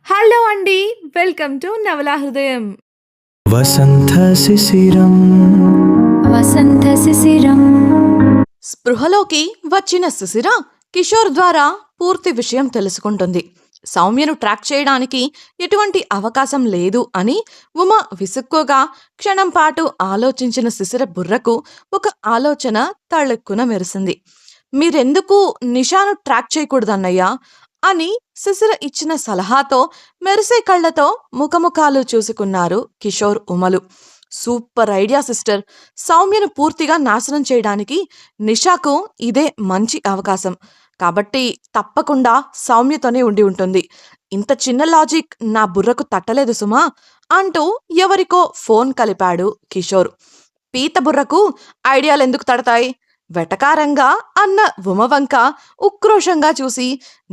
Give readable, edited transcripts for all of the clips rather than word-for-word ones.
Hello అండి. Welcome to నవలా హృదయం. వసంత శిశిరం వసంత శిశిరం స్పృహలోకి వచ్చిన శిశిర కిషోర్ ద్వారా పూర్తి విషయం తెలుసుకుంటుంది. సౌమ్యను ట్రాక్ చేయడానికి ఎటువంటి అవకాశం లేదు అని ఉమ విసుక్కోగా క్షణం పాటు ఆలోచించిన శిశిర బుర్రకు ఒక ఆలోచన తళుక్కున మెరిసింది. మీరెందుకు నిషాను ట్రాక్ చేయకూడదన్నయ్యా అని శిశిర ఇచ్చిన సలహాతో మెరిసే కళ్ళతో ముఖముఖాలు చూసుకున్నారు కిషోర్ ఉమలు. Super idea sister. సౌమ్యను పూర్తిగా నాశనం చేయడానికి నిషాకు ఇదే మంచి అవకాశం. కాబట్టి తప్పకుండా సౌమ్యతోనే ఉండి ఉంటుంది. ఇంత చిన్న లాజిక్ నా బుర్రకు తట్టలేదు సుమా అంటూ ఎవరికో ఫోన్ కలిపాడు కిషోర్. పీత బుర్రకు ఐడియాలెందుకు తడతాయి? వెటకారంగా అన్న ఉమవంక ఉక్రోషంగా చూసి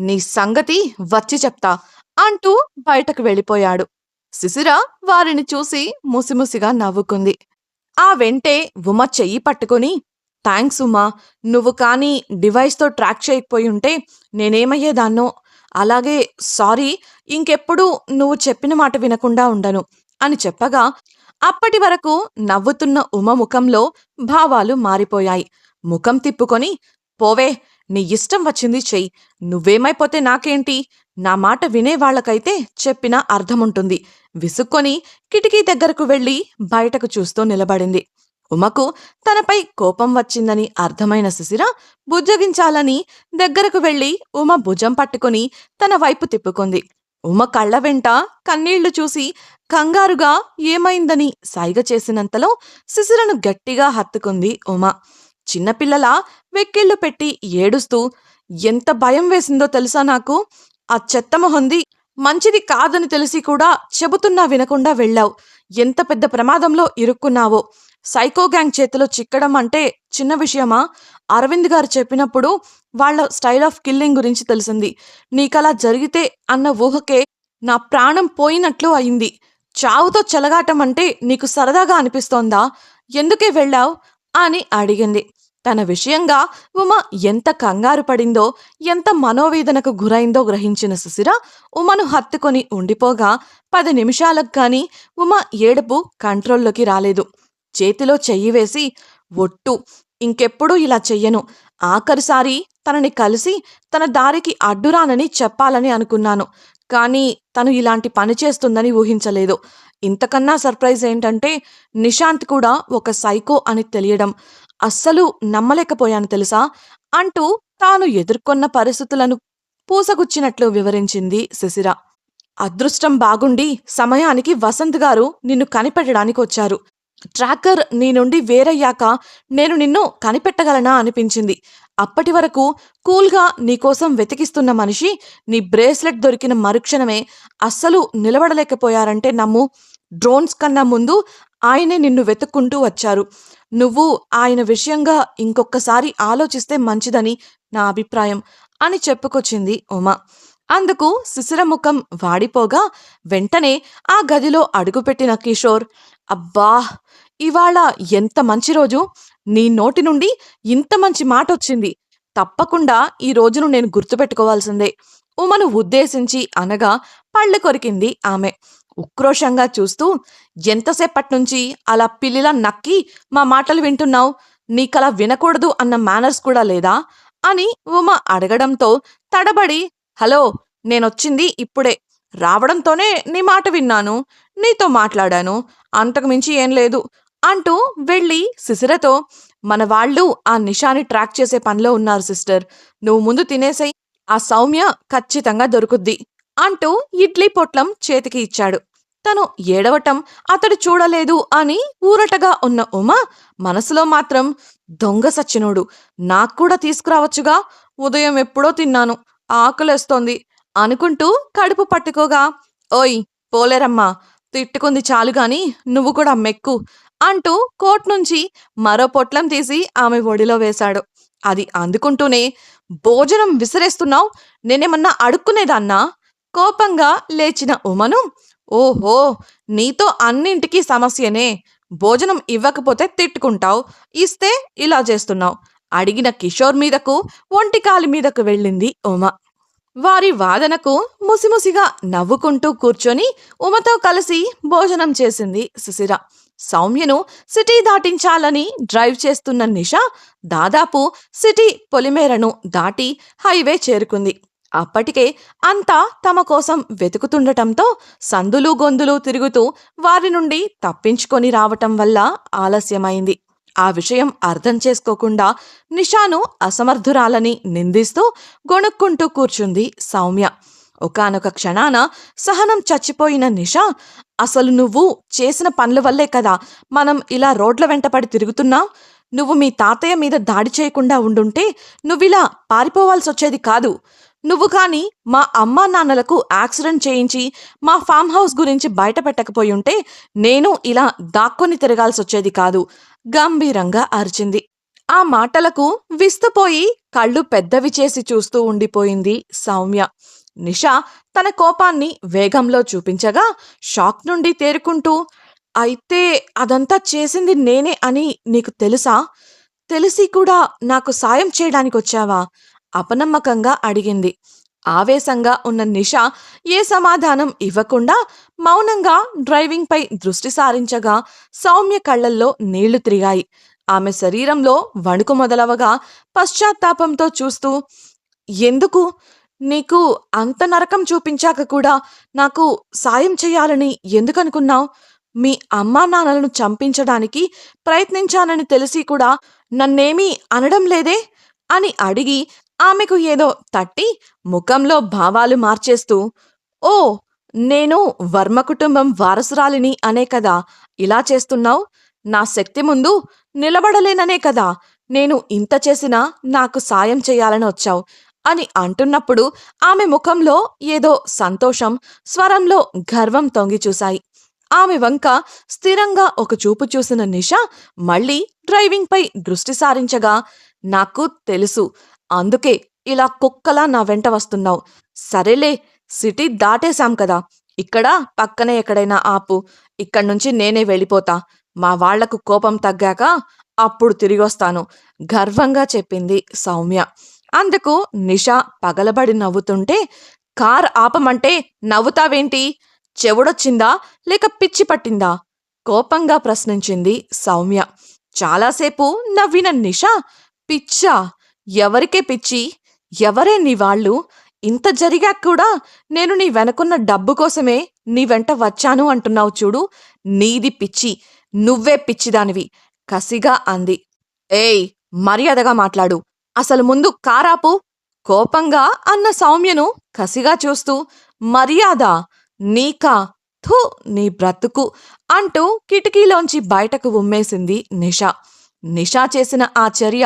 నీ సంగతి వచ్చి చెప్తా అంటూ బయటకు వెళ్ళిపోయాడు. శిశిర వారిని చూసి ముసిముసిగా నవ్వుకుంది. ఆ వెంటే ఉమ చెయ్యి పట్టుకుని, థ్యాంక్స్ ఉమా, నువ్వు కానీ డివైస్తో ట్రాక్ చేయకపోయి ఉంటే నేనేమయ్యేదాన్నో. అలాగే సారీ, ఇంకెప్పుడు నువ్వు చెప్పిన మాట వినకుండా ఉండను అని చెప్పగా అప్పటి వరకు నవ్వుతున్న ఉమ ముఖంలో భావాలు మారిపోయాయి. ముఖం తిప్పుకొని, పోవే, నీ ఇష్టం వచ్చింది చెయ్యి, నువ్వేమైపోతే నాకేంటి, నా మాట వినేవాళ్లకైతే చెప్పినా అర్థముంటుంది విసుక్కొని కిటికీ దగ్గరకు వెళ్లి బయటకు చూస్తూ నిలబడింది. ఉమకు తనపై కోపం వచ్చిందని అర్థమైన శిశిర బుజ్జగించాలని దగ్గరకు వెళ్లి ఉమ భుజం పట్టుకుని తన వైపు తిప్పుకుంది. ఉమ కళ్ళ వెంట కన్నీళ్లు చూసి కంగారుగా ఏమైందని సైగ చేసినంతలో శిశిరను గట్టిగా హత్తుకుంది ఉమ. చిన్నపిల్లలా వెక్కిళ్లు పెట్టి ఏడుస్తూ, ఎంత భయం వేసిందో తెలుసా నాకు. ఆ చెత్తమొహంది మంచిది కాదని తెలిసి కూడా చెబుతున్నా వినకుండా వెళ్ళావు. ఎంత పెద్ద ప్రమాదంలో ఇరుక్కున్నావో. సైకో గ్యాంగ్ చేతిలో చిక్కడం అంటే చిన్న విషయమా? అరవింద్ గారు చెప్పినప్పుడు వాళ్ళ స్టైల్ ఆఫ్ కిల్లింగ్ గురించి తెలిసింది. నీకలా జరిగితే అన్న ఊహకే నా ప్రాణం పోయినట్లు అయింది. చావుతో చెలగాటం అంటే నీకు సరదాగా అనిపిస్తోందా? ఎందుకే వెళ్ళావు అని అడిగింది. తన విషయంగా ఉమ ఎంత కంగారు పడిందో, ఎంత మనోవేదనకు గురైందో గ్రహించిన శిశిర ఉమను హత్తుకొని ఉండిపోగా 10 నిమిషాలకు గాని ఉమ ఏడుపు కంట్రోల్లోకి రాలేదు. చేతిలో చెయ్యి వేసి, ఒట్టు, ఇంకెప్పుడూ ఇలా చెయ్యను. ఆఖరిసారి తనని కలిసి తన దారికి అడ్డురానని చెప్పాలని అనుకున్నాను. కానీ తను ఇలాంటి పని చేస్తుందని ఊహించలేదు. ఇంతకన్నా సర్ప్రైజ్ ఏంటంటే నిశాంత్ కూడా ఒక సైకో అని తెలియడం. అస్సలు నమ్మలేకపోయాను తెలుసా అంటూ తాను ఎదుర్కొన్న పరిస్థితులను పూసగుచ్చినట్లు వివరించింది శిశిర. అదృష్టం బాగుండి సమయానికి వసంత్ గారు నిన్ను కనిపెట్టడానికి వచ్చారు. ట్రాకర్ నీ నుండి వేరయ్యాక నేను నిన్ను కనిపెట్టగలనా అనిపించింది. అప్పటి వరకు కూల్గా నీకోసం వెతికిస్తున్న మనిషి నీ బ్రేస్లెట్ దొరికిన మరుక్షణమే అస్సలు నిలబడలేకపోయారంటే నమ్ము. డ్రోన్స్ కన్నా ముందు ఆయనే నిన్ను వెతుక్కుంటూ వచ్చారు. నువ్వు ఆయన విషయంగా ఇంకొకసారి ఆలోచిస్తే మంచిదని నా అభిప్రాయం అని చెప్పుకొచ్చింది ఉమ. అందుకు శిశిర ముఖం వాడిపోగా వెంటనే ఆ గదిలో అడుగుపెట్టిన కిషోర్, అబ్బా, ఇవాళ ఎంత మంచి రోజు. నీ నోటి నుండి ఇంత మంచి మాటొచ్చింది. తప్పకుండా ఈ రోజును నేను గుర్తుపెట్టుకోవాల్సిందే ఉమను ఉద్దేశించి అనగా పళ్ళు కొరికింది ఆమె. ఉక్రోషంగా చూస్తూ, ఎంతసేపట్నుంచి అలా పిల్లిలా నక్కి మా మాటలు వింటున్నావు? నీకలా వినకూడదు అన్న మేనర్స్ కూడా లేదా అని ఉమ అడగడంతో తడబడి, హలో, నేనొచ్చింది ఇప్పుడే. రావడంతోనే నీ మాట విన్నాను, నీతో మాట్లాడాను, అంతకుమించి ఏం లేదు అంటూ వెళ్ళి శిశిరతో, మన వాళ్ళు ఆ నిషాని ట్రాక్ చేసే పనిలో ఉన్నారు సిస్టర్. నువ్వు ముందు తినేసై, ఆ సౌమ్య ఖచ్చితంగా దొరుకుద్ది అంటూ ఇడ్లీ పొట్లం చేతికి ఇచ్చాడు. తను ఏడవటం అతడు చూడలేదు అని ఊరటగా ఉన్న ఉమ మనసులో మాత్రం, దొంగ సచ్చినోడు, నాక్కూడా తీసుకురావచ్చుగా, ఉదయం ఎప్పుడో తిన్నాను, ఆకలేస్తోంది అనుకుంటూ కడుపు పట్టుకోగా, ఓయ్ పోలేరమ్మా, తిట్టుకుంది చాలుగాని నువ్వు కూడా మెక్కు అంటూ కోట్ నుంచి మరో పొట్లం తీసి ఆమె ఒడిలో వేశాడు. అది అందుకుంటూనే, భోజనం విసిరేస్తున్నావు, నేనేమన్నా అడుక్కునేదాన్నా? కోపంగా లేచిన ఉమను, ఓహో, నీతో అన్నింటికీ సమస్యనే. భోజనం ఇవ్వకపోతే తిట్టుకుంటావు, ఇస్తే ఇలా చేస్తున్నావు. అడిగిన కిషోర్ మీదకు ఒంటికాలి మీదకు వెళ్ళింది ఉమ. వారి వాదనకు ముసిముసిగా నవ్వుకుంటూ కూర్చొని ఉమతో కలిసి భోజనం చేసింది సుశీర. సౌమ్యను సిటీ దాటించాలని డ్రైవ్ చేస్తున్న నిషా దాదాపు సిటీ పొలిమేరను దాటి హైవే చేరుకుంది. అప్పటికే అంతా తమ కోసం వెతుకుతుండటంతో సందులు గొందులు తిరుగుతూ వారి నుండి తప్పించుకొని రావటం వల్ల ఆలస్యమైంది. ఆ విషయం అర్థం చేసుకోకుండా నిషాను అసమర్థురాలని నిందిస్తూ గొణుక్కుంటూ కూర్చుంది సౌమ్య. ఒకానొక క్షణాన సహనం చచ్చిపోయిన నిషా, అసలు నువ్వు చేసిన పనుల వల్లే కదా మనం ఇలా రోడ్ల వెంటపడి తిరుగుతున్నాం. నువ్వు మీ తాతయ్య మీద దాడి చేయకుండా ఉండుంటే నువ్విలా పారిపోవాల్సొచ్చేది కాదు. నువ్వు కాని మా అమ్మా నాన్నలకు యాక్సిడెంట్ చేయించి మా ఫామ్ హౌస్ గురించి బయట పెట్టకపోయుంటే నేను ఇలా దాక్కొని తిరగాల్సొచ్చేది కాదు గంభీరంగా అరిచింది. ఆ మాటలకు విస్తుపోయి కళ్ళు పెద్దవి చేసి చూస్తూ ఉండిపోయింది సౌమ్య. నిషా తన కోపాన్ని వేగంలో చూపించగా షాక్ నుండి తేరుకుంటూ, అయితే అదంతా చేసింది నేనే అని నీకు తెలుసా? తెలిసి కూడా నాకు సాయం చేయడానికొచ్చావా? అపనమ్మకంగా అడిగింది. ఆవేశంగా ఉన్న నిషా ఏ సమాధానం ఇవ్వకుండా మౌనంగా డ్రైవింగ్ పై దృష్టి సారించగా సౌమ్య కళ్ళల్లో నీళ్లు తిరిగాయి. ఆమె శరీరంలో వణుకు మొదలవగా పశ్చాత్తాపంతో చూస్తూ, ఎందుకు? నీకు అంత నరకం చూపించాక కూడా నాకు సాయం చెయ్యాలని ఎందుకనుకున్నావు? మీ అమ్మా నాన్నలను చంపించడానికి ప్రయత్నించానని తెలిసి కూడా నన్నేమీ అనడం లేదే అని అడిగి ఆమెకు ఏదో తట్టి ముఖంలో భావాలు మార్చేస్తూ, ఓ, నేను వర్మ కుటుంబం వారసురాలిని అనే కదా ఇలా చేస్తున్నావు? నా శక్తి ముందు నిలబడలేననే కదా నేను ఇంత చేసినా నాకు సాయం చేయాలని వచ్చావు అని అంటున్నప్పుడు ఆమె ముఖంలో ఏదో సంతోషం, స్వరంలో గర్వం తొంగి చూశాయి. ఆమె వంక స్థిరంగా ఒక చూపు చూసిన నిషా మళ్ళీ డ్రైవింగ్ పై దృష్టి సారించగా, నాకు తెలుసు, అందుకే ఇలా కుక్కలా నా వెంట వస్తున్నావు. సరేలే, సిటీ దాటేశాం కదా, ఇక్కడ పక్కనే ఎక్కడైనా ఆపు. ఇక్కడ్నుంచి నేనే వెళ్ళిపోతా. మా వాళ్లకు కోపం తగ్గాక అప్పుడు తిరిగొస్తాను గర్వంగా చెప్పింది సౌమ్య. అందుకు నిషా పగలబడి నవ్వుతుంటే, కార్ ఆపమంటే నవ్వుతావేంటి? చెవుడొచ్చిందా లేక పిచ్చి పట్టిందా? కోపంగా ప్రశ్నించింది సౌమ్య. చాలాసేపు నవ్విన నిషా, పిచ్చా? ఎవరికే పిచ్చి? ఎవరే నీ వాళ్ళు? ఇంత జరిగాక కూడా నేను నీ వెనకున్న డబ్బు కోసమే నీ వెంట వచ్చాను అంటున్నావు చూడు, నీది పిచ్చి, నువ్వే పిచ్చిదానివి కసిగా అంది. ఏయ్, మర్యాదగా మాట్లాడు, అసలు ముందు కారాపు కోపంగా అన్న సౌమ్యను కసిగా చూస్తూ, మర్యాద నీకా? థూ, నీ బ్రతుకు అంటూ కిటికీలోంచి బయటకు ఉమ్మేసింది నిషా. నిషా చేసిన ఆ చర్య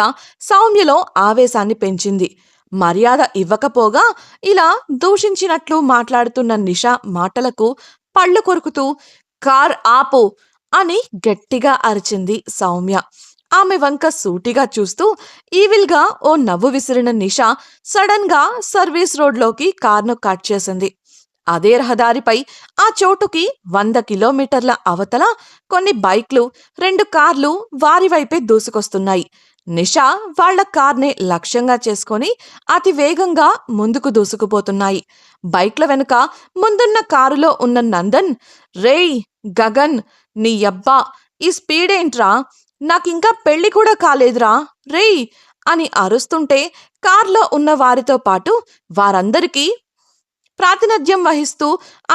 సౌమ్యలో ఆవేశాన్ని పెంచింది. మర్యాద ఇవ్వకపోగా ఇలా దూషించినట్లు మాట్లాడుతున్న నిషా మాటలకు పళ్ళు కొరుకుతూ, కార్ ఆపు అని గట్టిగా అరిచింది సౌమ్య. ఆమె వంక సూటిగా చూస్తూ ఈవిల్గా ఓ నవ్వు విసిరిన నిషా సడన్ గా సర్వీస్ రోడ్లోకి కార్ను కట్ చేసింది. అదే రహదారిపై ఆ చోటుకి 100 కిలోమీటర్ల అవతల కొన్ని బైక్లు, 2 కార్లు వారి వైపే దూసుకొస్తున్నాయి. నిషా వాళ్ల కార్నే లక్ష్యంగా చేసుకొని అతి వేగంగా ముందుకు దూసుకుపోతున్నాయి. బైక్ల వెనుక ముందున్న కారులో ఉన్న నందన్, రేయ్ గగన్, నీ యబ్బా ఈ స్పీడేంట్రా? నాకింకా పెళ్లి కూడా కాలేదురా రేయ్ అని అరుస్తుంటే కార్లో ఉన్న వారితో పాటు వారందరికీ ప్రాతినిధ్యం వహిస్తూ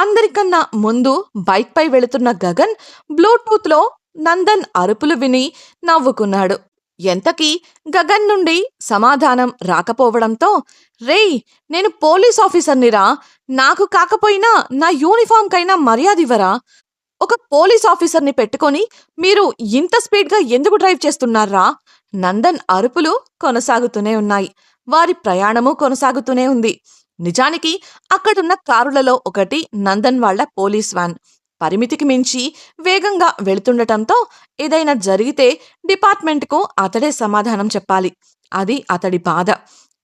అందరికన్నా ముందు బైక్ పై వెళుతున్న గగన్ బ్లూటూత్లో నందన్ అరుపులు విని నవ్వుకున్నాడు. ఎంతకీ గగన్ నుండి సమాధానం రాకపోవడంతో, రేయ్, నేను పోలీస్ ఆఫీసర్నిరా, నాకు కాకపోయినా నా యూనిఫామ్కైనా మర్యాదివ్వరా? ఒక పోలీస్ ఆఫీసర్ని పెట్టుకొని మీరు ఇంత స్పీడ్గా ఎందుకు డ్రైవ్ చేస్తున్నారా? నందన్ అరుపులు కొనసాగుతూనే ఉన్నాయి. వారి ప్రయాణము కొనసాగుతూనే ఉంది. నిజానికి అక్కడున్న కారులలో ఒకటి నందన్ వాళ్ల పోలీస్ వ్యాన్. పరిమితికి మించి వేగంగా వెళుతుండటంతో ఏదైనా జరిగితే డిపార్ట్మెంట్కు అతడే సమాధానం చెప్పాలి. అది అతడి బాధ.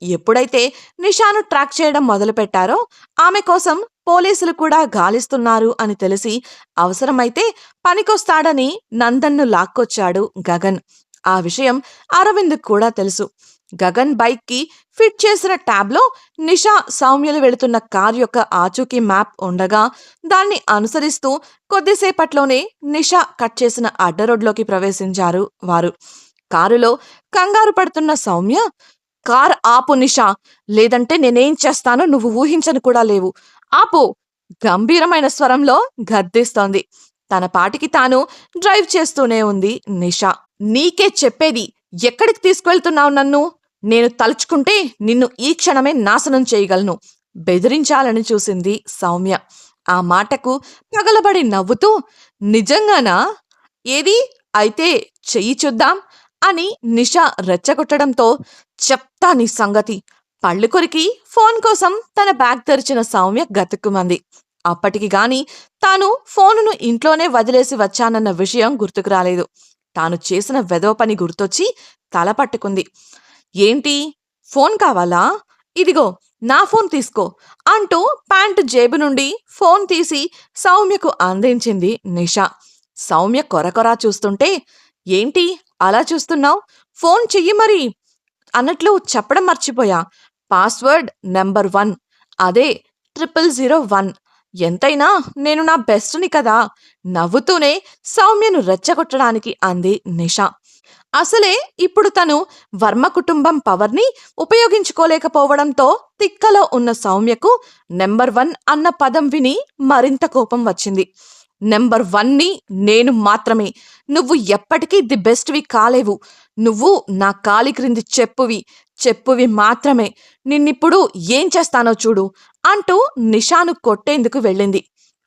ఎప్పుడైతే నిషాను ట్రాక్ చేయడం మొదలుపెట్టారో ఆమె కోసం పోలీసులు కూడా గాలిస్తున్నారు అని తెలిసి అవసరమైతే పనికొస్తాడని నందన్ను లాక్కొచ్చాడు గగన్. ఆ విషయం అరవింద్ కూడా తెలుసు. గగన్ బైక్కి ఫిట్ చేసిన ట్యాబ్లో నిషా సౌమ్యలు వెళుతున్న కార్ యొక్క ఆచూకీ మ్యాప్ ఉండగా దాన్ని అనుసరిస్తూ కొద్దిసేపట్లోనే నిషా కట్ చేసిన అడ్డరోడ్లోకి ప్రవేశించారు వారు. కారులో కంగారు పడుతున్న సౌమ్య, కార్ ఆపు నిషా, లేదంటే నేనేం చేస్తానో నువ్వు ఊహించను కూడా లేవు, ఆపు, గంభీరమైన స్వరంలో గద్దిస్తోంది. తన పాటికి తాను డ్రైవ్ చేస్తూనే ఉంది నిషా. నీకే చెప్పేది, ఎక్కడికి తీసుకువెళ్తున్నావు నన్ను? నేను తలుచుకుంటే నిన్ను ఈ క్షణమే నాశనం చేయగలను, బెదిరించాలని చూసింది సౌమ్య. ఆ మాటకు పగలబడి నవ్వుతూ, నిజంగానా? ఏది అయితే చెయ్యి చూద్దాం అని నిషా రెచ్చగొట్టడంతో, చెప్తా నీ సంగతి, పళ్ళు కొరికి ఫోన్ కోసం తన బ్యాగ్ తెరిచిన సౌమ్య గతుక్కుమంది. అప్పటికి గాని తాను ఫోనును ఇంట్లోనే వదిలేసి వచ్చానన్న విషయం గుర్తుకు రాలేదు. తాను చేసిన వెధవ పని గుర్తొచ్చి తల పట్టుకుంది. ఏంటి, ఫోన్ కావాలా? ఇదిగో నా ఫోన్ తీసుకో అంటూ ప్యాంటు జేబు నుండి ఫోన్ తీసి సౌమ్యకు అందించింది నిషా. సౌమ్య కొరకొరా చూస్తుంటే, ఏంటి అలా చూస్తున్నావు, ఫోన్ చెయ్యి మరి అన్నట్లు చెప్పడం మర్చిపోయా. పాస్వర్డ్ నెంబర్ 1, అదే 0001. ఎంతైనా నేను నా బెస్ట్ని కదా, నవ్వుతూనే సౌమ్యను రెచ్చగొట్టడానికి అంది నిషా. అసలే ఇప్పుడు తను వర్మ కుటుంబం పవర్ని ఉపయోగించుకోలేకపోవడంతో తిక్కలో ఉన్న సౌమ్యకు నెంబర్ 1 అన్న పదం విని మరింత కోపం వచ్చింది. నెంబర్ 1ని నేను మాత్రమే, నువ్వు ఎప్పటికీ ది బెస్ట్వి కాలేవు, నువ్వు నా కాలి క్రింది చెప్పువి మాత్రమే, నిన్నిప్పుడు ఏం చేస్తానో చూడు అంటూ నిషాను కొట్టేందుకు వెళ్ళింది.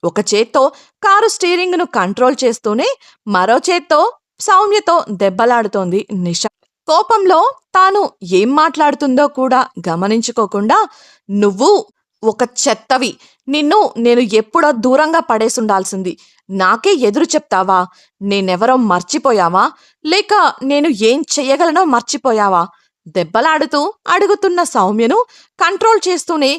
ఒక చేత్తో కారు స్టీరింగ్ను కంట్రోల్ చేస్తూనే మరో చేత్తో సౌమ్యతో దెబ్బలాడుతోంది నిషా. కోపంలో తాను ఏం మాట్లాడుతుందో కూడా గమనించుకోకుండా, నువ్వు ఒక చెత్తవి, నిన్ను నేను ఎప్పుడో దూరంగా పడేసుండాల్సింది, నాకే ఎదురు చెప్తావా? నేనెవరో మర్చిపోయావా? లేక నేను ఏం చెయ్యగలనో మర్చిపోయావా? దెబ్బలాడుతూ అడుగుతున్న సౌమ్యను కంట్రోల్ చేస్తూనే,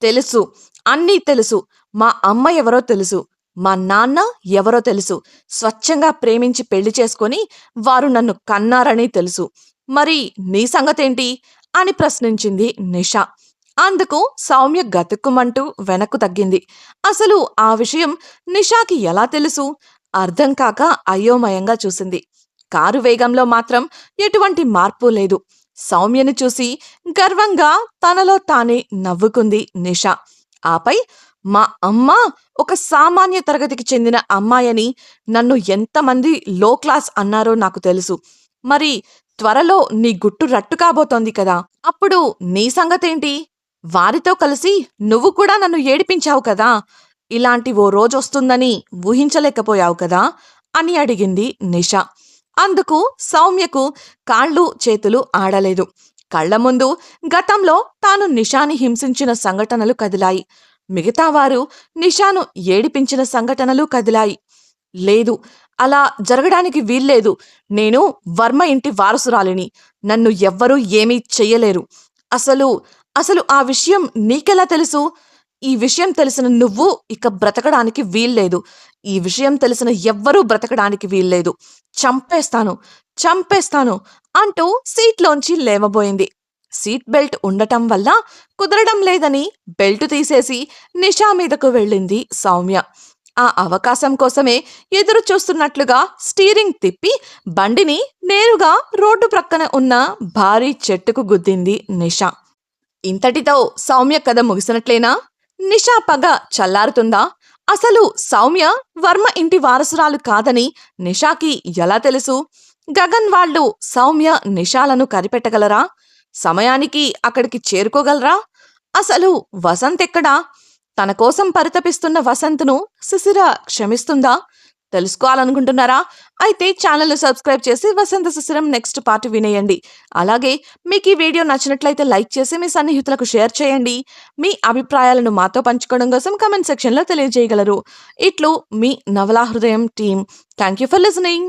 తెలుసు, అన్నీ తెలుసు, మా అమ్మ ఎవరో తెలుసు, మా నాన్న ఎవరో తెలుసు, స్వచ్ఛంగా ప్రేమించి పెళ్లి చేసుకొని వారు నన్ను కన్నారని తెలుసు, మరి నీ సంగతేంటి అని ప్రశ్నించింది నిషా. అందుకు సౌమ్య గతుక్కుమంటూ వెనక్కు తగ్గింది. అసలు ఆ విషయం నిషాకి ఎలా తెలుసు? అర్థం కాక అయోమయంగా చూసింది. కారు వేగంలో మాత్రం ఎటువంటి మార్పు లేదు. సౌమ్యను చూసి గర్వంగా తనలో తానే నవ్వుకుంది నిషా. ఆపై, మా అమ్మ ఒక సామాన్య తరగతికి చెందిన అమ్మాయని నన్ను ఎంతమంది లో క్లాస్ అన్నారో నాకు తెలుసు, మరి త్వరలో నీ గుట్టు రట్టు కాబోతోంది కదా, అప్పుడు నీ సంగతేంటి? వారితో కలిసి నువ్వు కూడా నన్ను ఏడిపించావు కదా, ఇలాంటి ఓ రోజొస్తుందని ఊహించలేకపోయావు కదా అని అడిగింది నిషా. అందుకు సౌమ్యకు కాళ్ళు చేతులు ఆడలేదు. కళ్ల ముందు గతంలో తాను నిషాని హింసించిన సంఘటనలు కదిలాయి. మిగతా వారు నిషాను ఏడిపించిన సంఘటనలు కదిలాయి. లేదు, అలా జరగడానికి వీల్లేదు, నేను వర్మ ఇంటి వారసురాలిని, నన్ను ఎవ్వరూ ఏమీ చెయ్యలేరు. అసలు ఆ విషయం నీకెలా తెలుసు? ఈ విషయం తెలిసిన నువ్వు ఇక బ్రతకడానికి వీల్లేదు, ఈ విషయం తెలిసిన ఎవ్వరూ బ్రతకడానికి వీల్లేదు, చంపేస్తాను అంటూ సీట్లోంచి లేవబోయింది. సీట్ బెల్ట్ ఉండటం వల్ల కుదరడం లేదని బెల్టు తీసేసి నిషా మీదకు వెళ్ళింది సౌమ్య. ఆ అవకాశం కోసమే ఎదురు చూస్తున్నట్లుగా స్టీరింగ్ తిప్పి బండిని నేరుగా రోడ్డు ప్రక్కన ఉన్న భారీ చెట్టుకు గుద్దింది నిషా. ఇంతటితో సౌమ్య కథ ముగిసినట్లేనా? నిషా పగ చల్లారుతుందా? అసలు సౌమ్య వర్మ ఇంటి వారసురాలు కాదని నిషాకి ఎలా తెలుసు? గగన్ వాళ్ళు సౌమ్య నిషాలను కనిపెట్టగలరా? సమయానికి అక్కడికి చేరుకోగలరా? అసలు వసంత్ ఎక్కడా? తన కోసం పరితపిస్తున్న వసంత్ను శిశిర క్షమిస్తుందా? తెలుసుకోవాలనుకుంటున్నారా? అయితే ఛానల్ను సబ్స్క్రైబ్ చేసి వసంత శిశిరం నెక్స్ట్ పార్ట్ వినేయండి. అలాగే మీకు ఈ వీడియో నచ్చినట్లయితే లైక్ చేసి మీ సన్నిహితులకు షేర్ చేయండి. మీ అభిప్రాయాలను మాతో పంచుకోవడం కోసం కామెంట్ సెక్షన్లో తెలియజేయగలరు. ఇట్లు మీ నవలా హృదయం team. Thank you for listening.